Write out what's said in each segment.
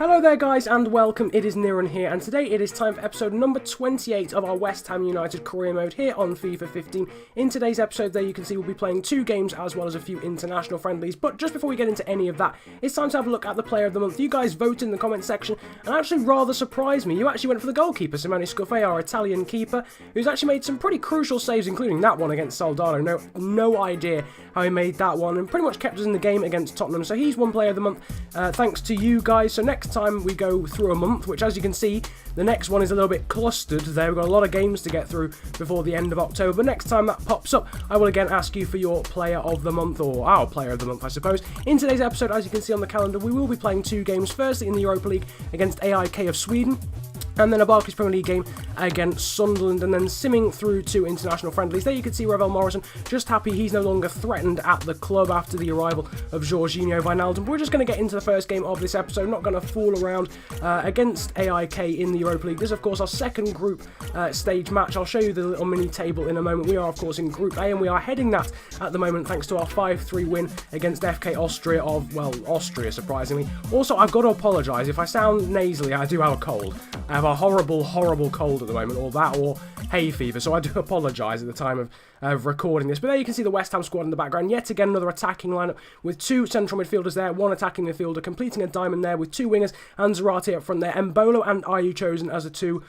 Hello there guys and welcome, it is Niran here, and today it is time for episode number 28 of our West Ham United career mode here on FIFA 15. In today's episode there you can see we'll be playing 2 games as well as a few international friendlies, but just before we get into any of that, it's time to have a look at the player of the month. You guys voted in the comment section and actually rather surprised me. You actually went for the goalkeeper, Singularis, our Italian keeper, who's actually made some pretty crucial saves, including that one against Soldado. No idea how he made that one, and pretty much kept us in the game against Tottenham, so he's one player of the month thanks to you guys. So next time we go through a month, which as you can see, the next one is a little bit clustered there. We've got a lot of games to get through before the end of October, but next time that pops up, I will again ask you for your player of the month, or our player of the month, I suppose. In today's episode, as you can see on the calendar, we will be playing 2 games, firstly in the Europa League against AIK of Sweden, and then a Barclays Premier League game against Sunderland, and then simming through 2 international friendlies. There you can see Ravel Morrison, just happy he's no longer threatened at the club after the arrival of Jorginho Wijnaldum. But we're just going to get into the first game of this episode, not going to fool around against AIK in the Europa League. This is of course our second group stage match. I'll show you the little mini table in a moment. We are of course in Group A, and we are heading that at the moment thanks to our 5-3 win against FK Austria of, well, Austria surprisingly. Also, I've got to apologise if I sound nasally. I do have a cold. I have a horrible cold at the moment, or that, or hay fever, so I do apologise at the time of recording this. But there you can see the West Ham squad in the background. Yet again, another attacking lineup with 2 central midfielders there, 1 attacking midfielder, completing a diamond there with 2 wingers, and Zarate up front there. Mbolo and Ayu chosen as the 2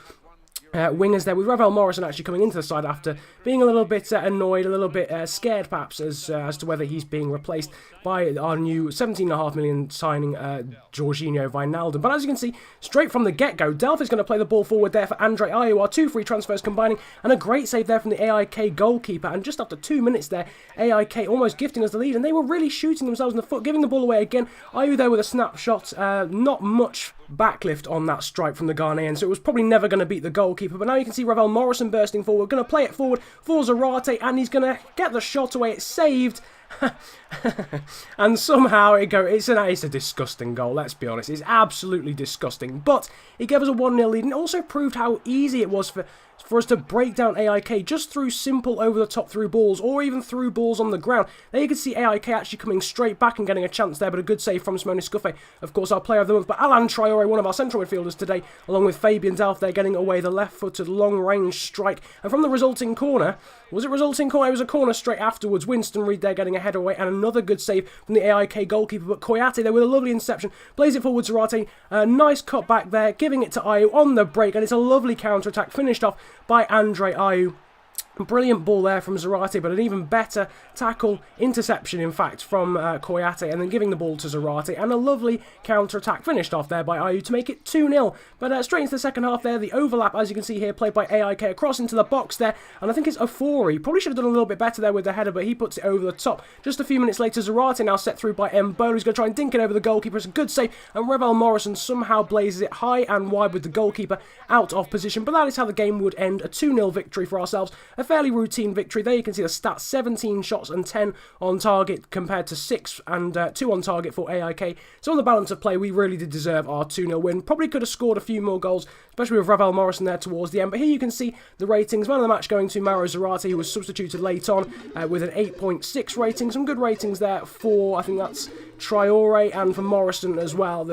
wingers there, with Ravel Morrison actually coming into the side after being a little bit annoyed, a little bit scared perhaps as to whether he's being replaced by our new 17.5 million signing Jorginho Wijnaldum. But as you can see, straight from the get-go, Delph is going to play the ball forward there for Andre Ayew. Our 2 free transfers combining, and a great save there from the AIK goalkeeper. And just after 2 minutes there, AIK almost gifting us the lead, and they were really shooting themselves in the foot, giving the ball away again. Ayew there with a snapshot, not much backlift on that strike from the Ghanaian, so it was probably never going to beat the goalkeeper. But now you can see Ravel Morrison bursting forward, going to play it forward for Zarate, and he's going to get the shot away. It's saved. And somehow it's a disgusting goal, let's be honest. It's absolutely disgusting, but it gave us a 1-0 lead, and also proved how easy it was for us to break down AIK just through simple over-the-top through balls, or even through balls on the ground. There you can see AIK actually coming straight back and getting a chance there, but a good save from Simonis Scuffe, of course our player of the month. But Alan Traore, one of our central midfielders today, along with Fabian Delph there, getting away the left-footed long-range strike, and from the resulting corner, was it resulting corner? It was a corner straight afterwards. Winston Reid there getting a header away, and another good save from the AIK goalkeeper. But Koyate there with a lovely interception, plays it forward to Zarate, a nice cut back there, giving it to Ayew on the break, and it's a lovely counter-attack finished off by Andre Ayew. Brilliant ball there from Zarate, but an even better tackle, interception in fact, from Koyate, and then giving the ball to Zarate, and a lovely counter-attack finished off there by Ayew to make it 2-0. But straight into the second half there, the overlap, as you can see here, played by AIK across into the box there, and I think it's Ofori. Probably should have done a little bit better there with the header, but he puts it over the top. Just a few minutes later, Zarate now set through by Mbolo. He's going to try and dink it over the goalkeeper. It's a good save, and Ravel Morrison somehow blazes it high and wide with the goalkeeper out of position. But that is how the game would end, a 2-0 victory for ourselves. A fairly routine victory. There you can see the stats, 17 shots and 10 on target compared to 6 and 2 on target for AIK. So on the balance of play, we really did deserve our 2-0 win. Probably could have scored a few more goals, especially with Ravel Morrison there towards the end. But here you can see the ratings. Man of the match going to Mauro Zarate, who was substituted late on with an 8.6 rating. Some good ratings there for, I think that's Traore, and for Morrison as well.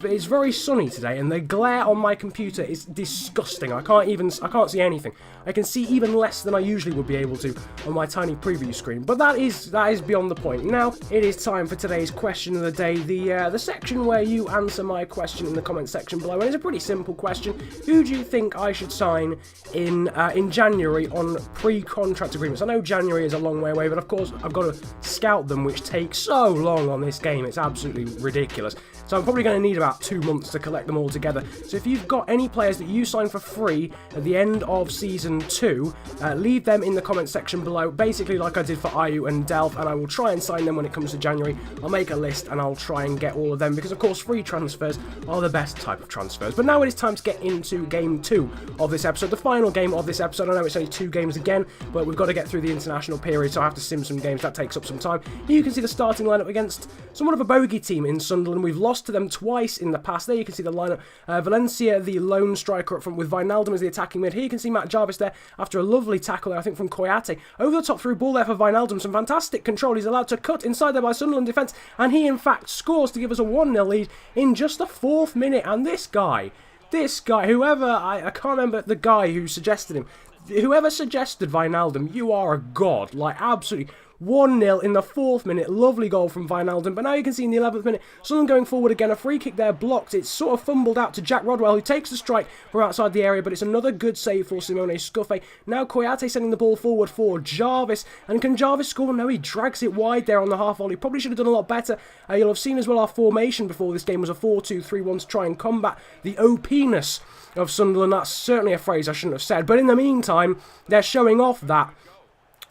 It's very sunny today, and the glare on my computer is disgusting. I can't see anything. I can see even less than I usually would be able to on my tiny preview screen. But that is beyond the point. Now it is time for today's question of the day, the section where you answer my question in the comment section below. And it's a pretty simple question. Who do you think I should sign in January on pre-contract agreements? I know January is a long way away, but of course I've got to scout them, which takes so long on this game. It's absolutely ridiculous. So I'm probably going to need about 2 months to collect them all together. So if you've got any players that you sign for free at the end of Season 2, leave them in the comment section below, basically like I did for Ayew and Delph, and I will try and sign them when it comes to January. I'll make a list and I'll try and get all of them, because of course free transfers are the best type of transfers. But now it is time to get into Game 2 of this episode, the final game of this episode. I know it's only 2 games again, but we've got to get through the international period, so I have to sim some games. That takes up some time. Here you can see the starting lineup against somewhat of a bogey team in Sunderland. We've lost lost to them twice in the past. There you can see the lineup. Valencia, the lone striker up front with Wijnaldum as the attacking mid. Here you can see Matt Jarvis there after a lovely tackle there, I think, from Koyate. Over the top through ball there for Wijnaldum. Some fantastic control. He's allowed to cut inside there by Sunderland defence, and he, in fact, scores to give us a 1-0 lead in just the 4th minute. And this guy, whoever, I can't remember the guy who suggested him. Whoever suggested Wijnaldum, you are a god. Like, absolutely. 1-0 in the 4th minute. Lovely goal from Wijnaldum. But now you can see in the 11th minute, Sunderland going forward again. A free kick there blocked. It's sort of fumbled out to Jack Rodwell, who takes the strike from outside the area. But it's another good save for Simone Scuffe. Now Koyate sending the ball forward for Jarvis. And can Jarvis score? No, he drags it wide there on the half volley. Probably should have done a lot better. You'll have seen as well our formation before this game was a 4-2-3-1 to try and combat the OP-ness of Sunderland. That's certainly a phrase I shouldn't have said. But in the meantime, they're showing off that.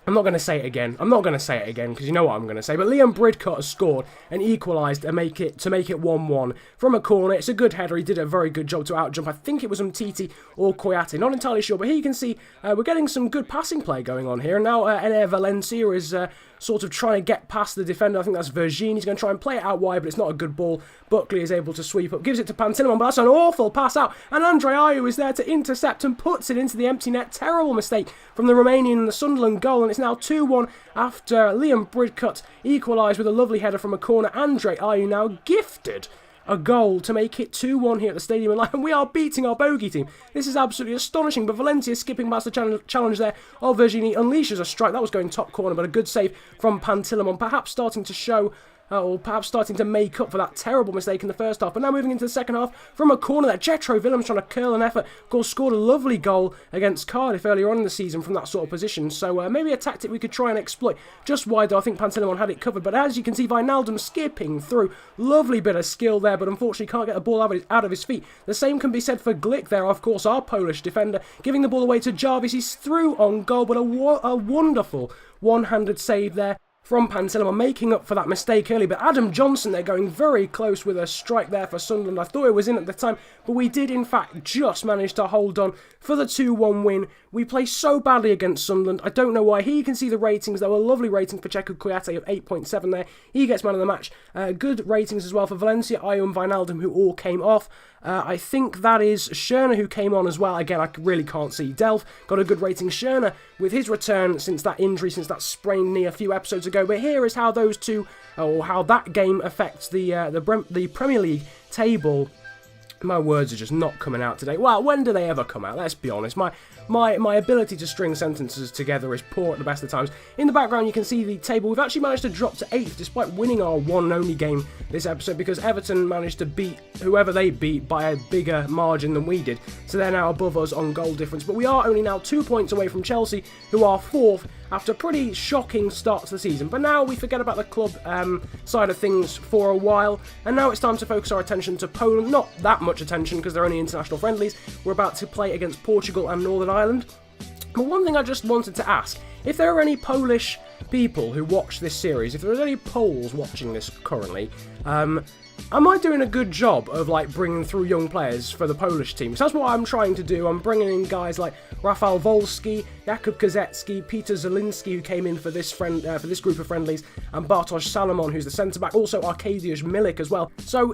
I'm not going to say it again. Because you know what I'm going to say. But Liam Bridcut has scored and equalised to make it 1-1 from a corner. It's a good header. He did a very good job to outjump. I think it was Umtiti or Koyate. Not entirely sure. But here you can see we're getting some good passing play going on here. Now Ener Valencia is sort of trying to get past the defender. I think that's Vergine. He's going to try and play it out wide, but it's not a good ball. Buckley is able to sweep up. Gives it to Pantilimon, but that's an awful pass out. And Andre Ayew is there to intercept and puts it into the empty net. Terrible mistake from the Romanian in the Sunderland goal. And it's now 2-1 after Liam Bridcut equalised with a lovely header from a corner. Andre Ayew now gifted a goal to make it 2-1 here at the stadium, and we are beating our bogey team. This is absolutely astonishing, but Valencia skipping past the challenge there of Virginie unleashes a strike. That was going top corner, but a good save from Pantilimon, perhaps starting to show or perhaps starting to make up for that terrible mistake in the first half. But now moving into the second half, from a corner there, Jetro Willems trying to curl an effort. Of course, scored a lovely goal against Cardiff earlier on in the season from that sort of position. So maybe a tactic we could try and exploit. Just wide, though, I think Pantilimon had it covered. But as you can see, Wijnaldum skipping through. Lovely bit of skill there, but unfortunately can't get the ball out of his feet. The same can be said for Glick there, of course, our Polish defender, giving the ball away to Jarvis. He's through on goal, but a wonderful one-handed save there from Pantilimon, making up for that mistake early. But Adam Johnson, they're going very close with a strike there for Sunderland. I thought it was in at the time, but we did in fact just manage to hold on for the 2-1 win. We play so badly against Sunderland. I don't know why. Here you can see the ratings. There were lovely ratings for Checo Koyate of 8.7 there. He gets man of the match. Good ratings as well for Valencia, Ayew and Wijnaldum, who all came off. I think that is Schöne who came on as well. Again, I really can't see. Delph got a good rating. Schöne, with his return since that injury, since that sprained knee a few episodes ago. But here is how those two, or how that game affects the Premier League table. My words are just not coming out today. Well, when do they ever come out? Let's be honest. My ability to string sentences together is poor at the best of times. In the background, you can see the table. We've actually managed to drop to 8th, despite winning our one and only game this episode, because Everton managed to beat whoever they beat by a bigger margin than we did. So they're now above us on goal difference. But we are only now 2 points away from Chelsea, who are 4th, after a pretty shocking start to the season. But now we forget about the club side of things for a while, and now it's time to focus our attention to Poland. Not that much attention, because they're only international friendlies. We're about to play against Portugal and Northern Ireland. But one thing I just wanted to ask, if there are any Polish people who watch this series, if there are any Poles watching this currently, am I doing a good job of bringing through young players for the Polish team? So that's what I'm trying to do. I'm bringing in guys like Rafał Wolski, Jakub Kazecki, Peter Zielinski, who came in for this group of friendlies, and Bartosz Salomon, who's the centre back. Also Arkadiusz Milik as well. So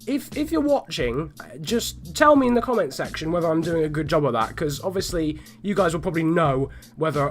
if you're watching, just tell me in the comment section whether I'm doing a good job of that, because obviously you guys will probably know whether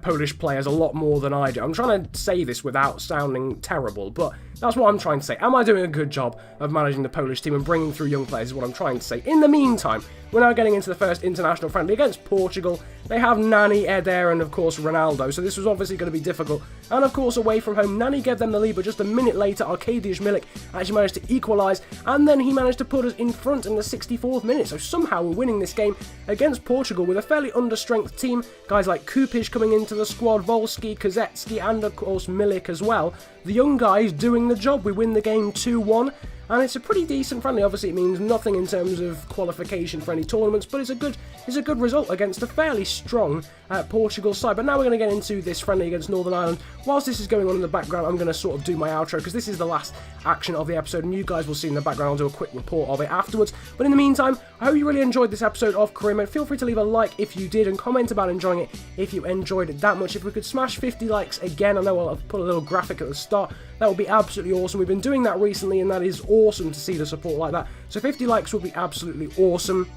Polish players a lot more than I do. I'm trying to say this without sounding terrible, but that's what I'm trying to say. Am I doing a good job of managing the Polish team and bringing through young players is what I'm trying to say. In the meantime, we're now getting into the first international friendly against Portugal. They have Nani, Eder, and of course Ronaldo, so this was obviously going to be difficult. And of course, away from home, Nani gave them the lead, but just a minute later, Arkadiusz Milik actually managed to equalise, and then he managed to put us in front in the 64th minute. So somehow we're winning this game against Portugal with a fairly understrength team. Guys like Kupic coming into the squad, Wolski, Kazecki, and of course Milik as well. The young guys doing the job. We win the game 2-1. and it's a pretty decent friendly. Obviously, it means nothing in terms of qualification for any tournaments, but it's a good result against a fairly strong Portugal side. But now we're going to get into this friendly against Northern Ireland. Whilst this is going on in the background, I'm going to sort of do my outro, because this is the last action of the episode, and you guys will see in the background. I'll do a quick report of it afterwards. But in the meantime, I hope you really enjoyed this episode of Career Mode. Feel free to leave a like if you did, and comment about enjoying it if you enjoyed it that much. If we could smash 50 likes again, I know I'll put a little graphic at the start, that would be absolutely awesome. We've been doing that recently, and that is awesome to see the support like that. So 50 likes would be absolutely awesome.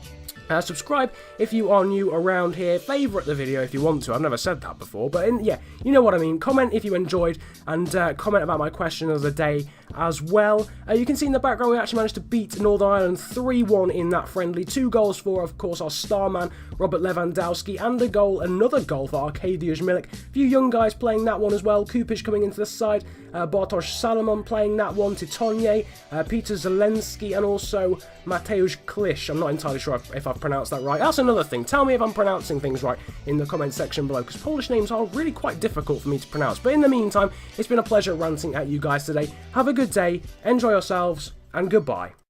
Subscribe if you are new around here. Favourite the video if you want to. I've never said that before, but yeah, you know what I mean. Comment if you enjoyed, and comment about my question of the day as well. You can see in the background we actually managed to beat Northern Ireland 3-1 in that friendly. 2 goals for, of course, our star man, Robert Lewandowski, and another goal for Arkadiusz Milik. A few young guys playing that one as well. Kupic coming into the side, Bartosz Salomon playing that one, Titonje, Peter Zelensky, and also Mateusz Klisz. I'm not entirely sure if I've pronounced that right. That's another thing. Tell me if I'm pronouncing things right in the comment section below, because Polish names are really quite difficult for me to pronounce. But in the meantime, it's been a pleasure ranting at you guys today. Have a good day, enjoy yourselves, and goodbye.